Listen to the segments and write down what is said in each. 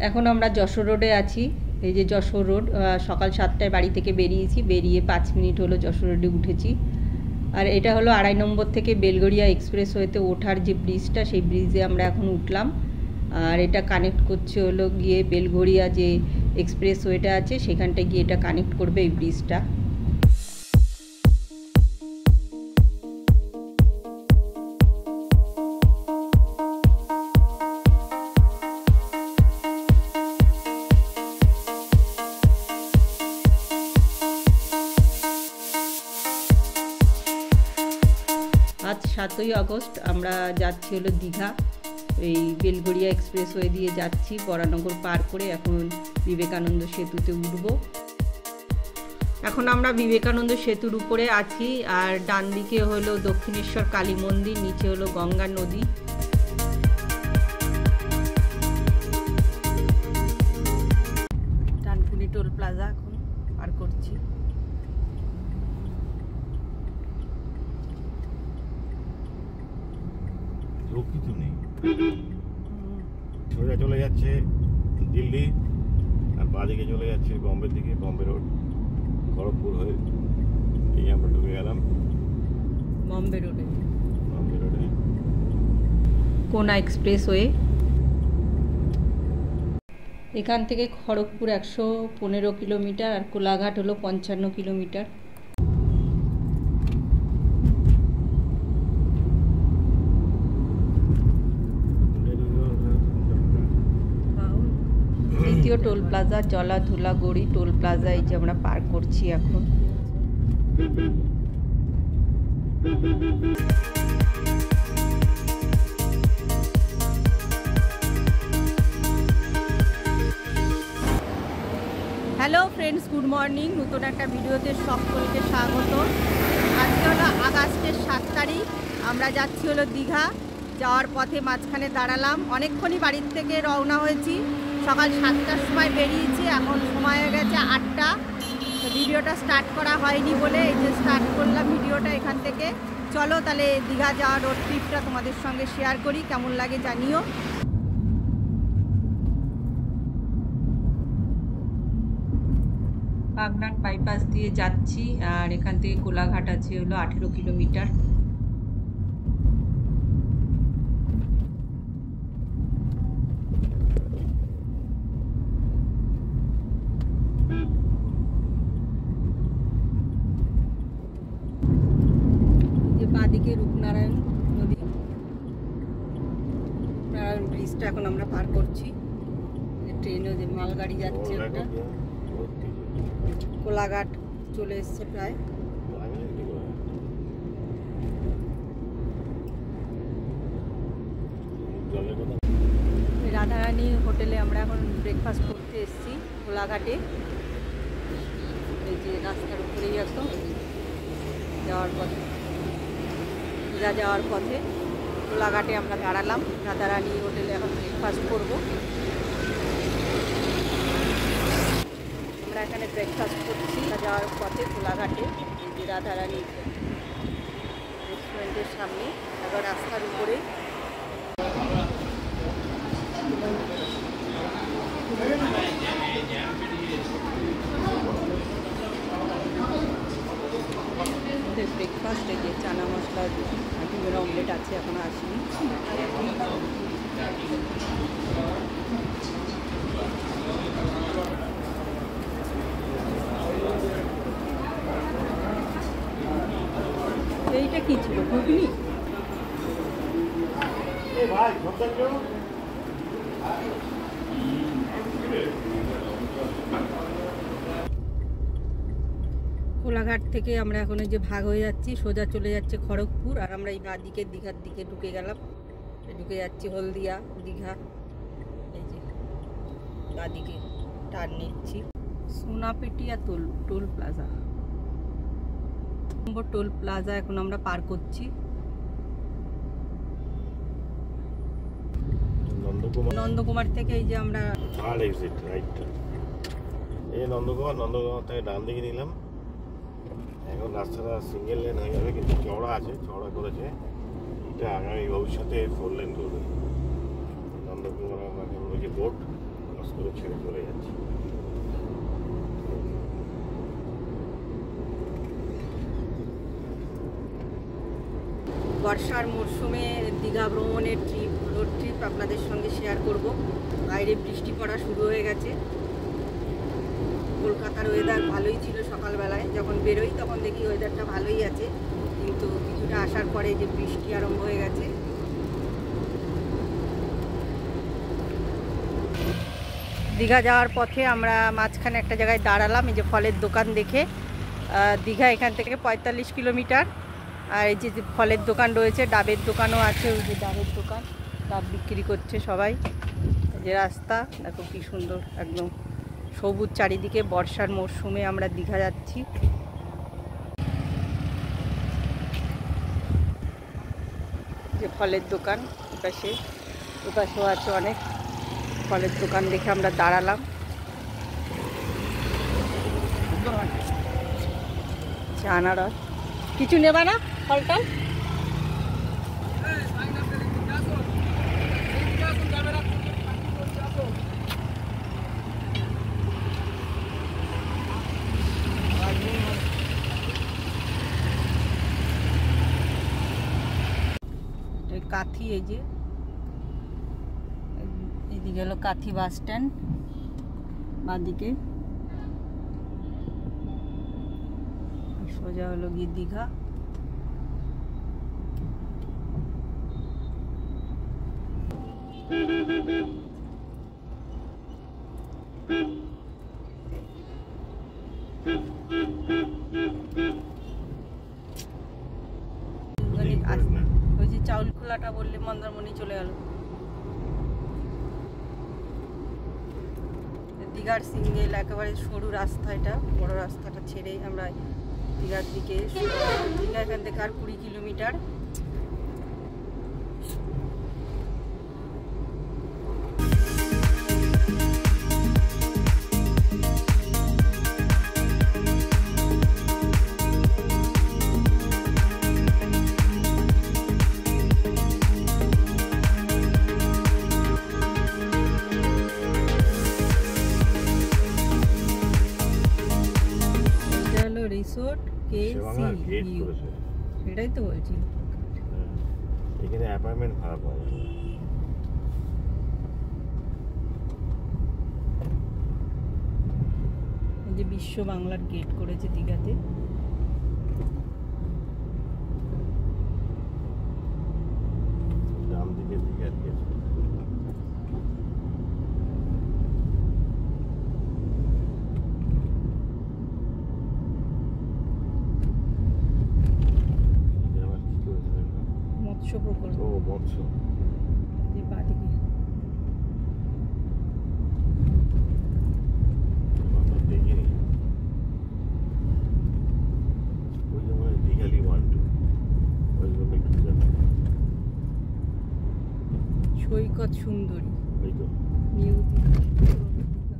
এখন আমরা যশোর রোডে আছি। এই যে যশোর রোড, সকাল 7টায় বাড়ি থেকে বেরিয়েছি, বেরিয়ে 5 মিনিট হলো যশোর রোডে উঠেছি। আর এটা হলো 2.5 নম্বর থেকে বেলগড়িয়া এক্সপ্রেসওয়েতে ওঠার যে ব্রিজটা, সেই ব্রিজে আমরা এখন উঠলাম। আর এটা কানেক্ট করছে হলো গিয়ে বেলগড়িয়া যে এক্সপ্রেসওয়েটা আছে সেখানটায় গিয়ে এটা কানেক্ট করবে এই ব্রিজটা। আজ 7ই আগস্ট আমরা যাচ্ছি হলো দীঘা। এই বেলগড়িয়া এক্সপ্রেসওয়ে দিয়ে যাচ্ছি, বরানগর পার করে এখন বিবেকানন্দ সেতুতে উঠব। এখন আমরা বিবেকানন্দ সেতুর উপরে আছি, আর ডান দিকে হলো দক্ষিণেশ্বর কালী মন্দির, নিচে হলো গঙ্গা নদী। ডানকুনি টোল প্লাজা এখন পার করছি। কিছু নেই, সোজা চলে যাচ্ছে দিল্লি, আর বাঁদিকে চলে যাচ্ছে বম্বের দিকে, বম্বে রোড খড়গপুর হয়ে। এই আমরা ঢুকে গেলাম বম্বে রোডে, বম্বে রোডে কোনা এক্সপ্রেসওয়ে। এখান থেকে খড়গপুর 115 কিলোমিটার, আর কোলাঘাট হলো 55 কিলোমিটার। দ্বিতীয় টোল প্লাজা জলা ধুলাগড়ি টোল প্লাজা, এই যে আমরা পার করছি এখন। Hello friends, good morning. নতুন একটা ভিডিওতে সকলকে স্বাগত। আজকে হলো আগস্টের 7 তারিখ। আমরা যাচ্ছি হলো দীঘা। যাওয়ার পথে মাঝখানে দাঁড়ালাম, অনেকক্ষণই বাড়ির থেকে রওনা হয়েছি। সকাল 7টার সময় বেরিয়েছি, এখন সময় হয়ে গেছে 8টা। তো ভিডিওটা স্টার্ট করা হয়নি বলে এই যে স্টার্ট করলাম ভিডিওটা এখান থেকে। চলো তাহলে দীঘা যাওয়ার রোড ট্রিপটা তোমাদের সঙ্গে শেয়ার করি, কেমন লাগে জানিও। বাগনান বাইপাস দিয়ে যাচ্ছি, আর এখান থেকে কোলাঘাট আছে হলো 18 কিলোমিটার। বাঁদিকে রূপনারায়ণ নদী, রূপনারায়ণ ব্রিজটা এখন আমরা পার করছি। ট্রেনে যে মালগাড়ি যাচ্ছে একটা, কোলাঘাট চলে এসছে প্রায়। রাধারানী হোটেলে আমরা এখন ব্রেকফাস্ট করতে এসেছি কোলাঘাটে। এই যে রাস্তার উপরেই একদম যাওয়ার পথে, দীঘা যাওয়ার পথে কোলাঘাটে আমরা দাঁড়ালাম। রাধারানী হোটেলে এখন ব্রেকফাস্ট করব। আমরা এখানে ব্রেকফাস্ট করছি যাওয়ার পথে কোলাঘাটে, এই যে রাধারানী রেস্টুরেন্টের সামনে, এখন রাস্তার উপরে। ব্রেকফাস্টে যে চানা মশলা ডিমের অমলেট আছে, এখনো আসেনি। এইটা কি ছিল, ঘুগনি? কোলাঘাট থেকে আমরা এখন এই যে ভাগ হয়ে যাচ্ছি, সোজা চলে যাচ্ছে খড়গপুর, আর আমরা এই বাঁদিকে দীঘার দিকে ঢুকে গেলাম, ঢুকে যাচ্ছি হলদিয়া দীঘা। এই যে বাঁদিকে টার্ন নিচ্ছি, সোনাপেটিয়া টোল প্লাজা, নম্বর টোল প্লাজা এখন আমরা পার করছি। নন্দকুমার থেকে এই যে আমরা থার্ড এক্সিট রাইট, এই নন্দকুমার থেকে ডান দিকে নিলাম। এখন রাস্তাটা সিঙ্গেল লেন হয়ে যাবে, কিন্তু চওড়া আছে, চওড়া করেছে। এটা আগামী ভবিষ্যতে 4 লেন করবে। নন্দকুমার মানে হলো যে বোট, ক্রস করে ছেড়ে চলে যাচ্ছি। বর্ষার মরশুমে দীঘা ভ্রমণের রোড ট্রিপ আপনাদের সঙ্গে শেয়ার করব। বাইরে বৃষ্টি পড়া শুরু হয়ে গেছে। কলকাতার ওয়েদার ভালোই ছিল সকালবেলায়, যখন বেরোই তখন দেখি ওয়েদারটা ভালোই আছে, কিন্তু কিছুটা আসার পরে যে বৃষ্টি আরম্ভ হয়ে গেছে। দীঘা যাওয়ার পথে আমরা মাঝখানে একটা জায়গায় দাঁড়ালাম, এই যে ফলের দোকান দেখে। দীঘা এখান থেকে 45 কিলোমিটার। আর এই যে ফলের দোকান রয়েছে, ডাবের দোকানও আছে, ওই যে ডাবের দোকান, ডাব বিক্রি করছে সবাই। যে রাস্তা দেখো কি সুন্দর, একদম সবুজ চারিদিকে। বর্ষার মরশুমে আমরা দীঘা যাচ্ছি। যে ফলের দোকান এপাশে, এপাশেও আছে অনেক ফলের দোকান দেখে আমরা দাঁড়ালাম। আনারস কিছু নেবা না? ফলটা কাথি, এই যে এদিকে হলো কাথি বাস স্ট্যান্ড, বাঁদিকে সোজা হলো গিয়ে দীঘা। ওই যে চাউল খোলাটা বললে মন্দারমণি চলে গেল। দীঘার সিঙ্গেল একেবারে সরু রাস্তা, এটা বড় রাস্তাটা ছেড়েই আমরা দীঘার দিকে। দীঘা এখান থেকে আর 20 কিলোমিটার। রিসোর্ট সেটাই তো বলছি, এখানে অ্যাপয়েন্টমেন্ট ভাড়া পাওয়া যায়। যে বিশ্ব বাংলার গেট করেছে দীঘাতে। ডান দিকে দীঘার গেট। মৎস্য প্রকল্প, ও মৎস্য, যে বাদিকে দেখিনি। ওই যে মানে দীঘালি 1-2 ওয়েস্ট বেঙ্গল ট্যুরিজম। সৈকত সুন্দরী, ওই তো নিউ দীঘা।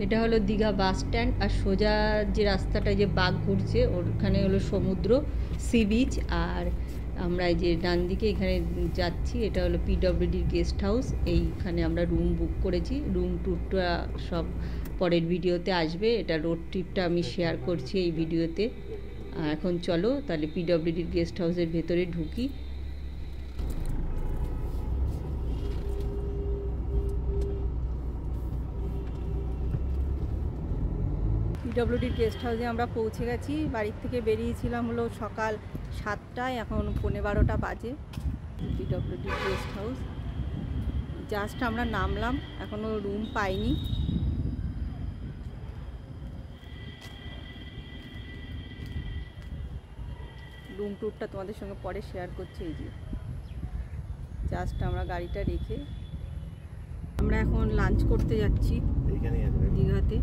এটা হলো দীঘা বাস স্ট্যান্ড, আর সোজা যে রাস্তাটা যে বাঘ ঘুরছে ওখানে হলো সমুদ্র, সি বিচ। আর আমরা এই যে ডান দিকে এখানে যাচ্ছি, এটা হলো পিডব্লিউডির গেস্ট হাউস। এইখানে আমরা রুম বুক করেছি। রুম ট্যুরটা সব পরের ভিডিওতে আসবে। এটা রোড ট্রিপটা আমি শেয়ার করছি এই ভিডিওতে। এখন চলো তাহলে পিডব্লিউডির গেস্ট হাউসের ভেতরে ঢুকি। পিডব্লিউডির গেস্ট হাউসে আমরা পৌঁছে গেছি। বাড়ির থেকে বেরিয়েছিলাম হলো সকাল 7টায়, এখন 12:15 বাজে। পিডব্লিউডির গেস্ট হাউস জাস্ট আমরা নামলাম, এখনও রুম পাইনি। রুম ট্যুরটা তোমাদের সঙ্গে পরে শেয়ার করছি। এই যে জাস্ট আমরা গাড়িটা রেখে আমরা এখন লাঞ্চ করতে যাচ্ছি দীঘাতে।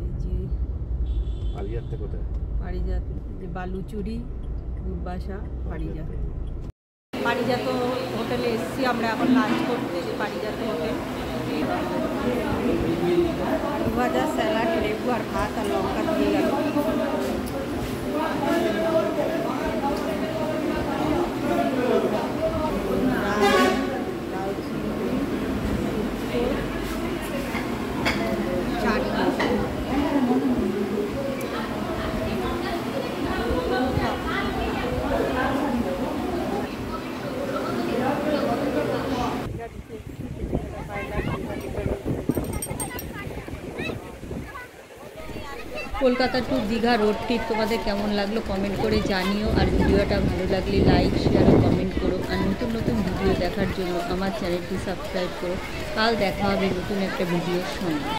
এই যে পারিজাত কোথায়? পারিজাত, যে বালুচুরি, পূর্বাশা, পারিজাত। পারিজাত হোটেলে এসেছি আমরা এখন লাঞ্চ করতে, যে পারিজাত হোটেল। ভাজা, স্যালাড, লেবু আর ভাত আর লঙ্কা দিয়ে গেল। Kolkata to Digha road trip তোমাদের কেমন লাগলো কমেন্ট করে জানিও। আর ভিডিওটা ভালো লাগলে লাইক, শেয়ার ও কমেন্ট করো। আর নতুন নতুন ভিডিও দেখার জন্য আমার চ্যানেলটি সাবস্ক্রাইব করো। কাল দেখা হবে নতুন একটা ভিডিওর সঙ্গে।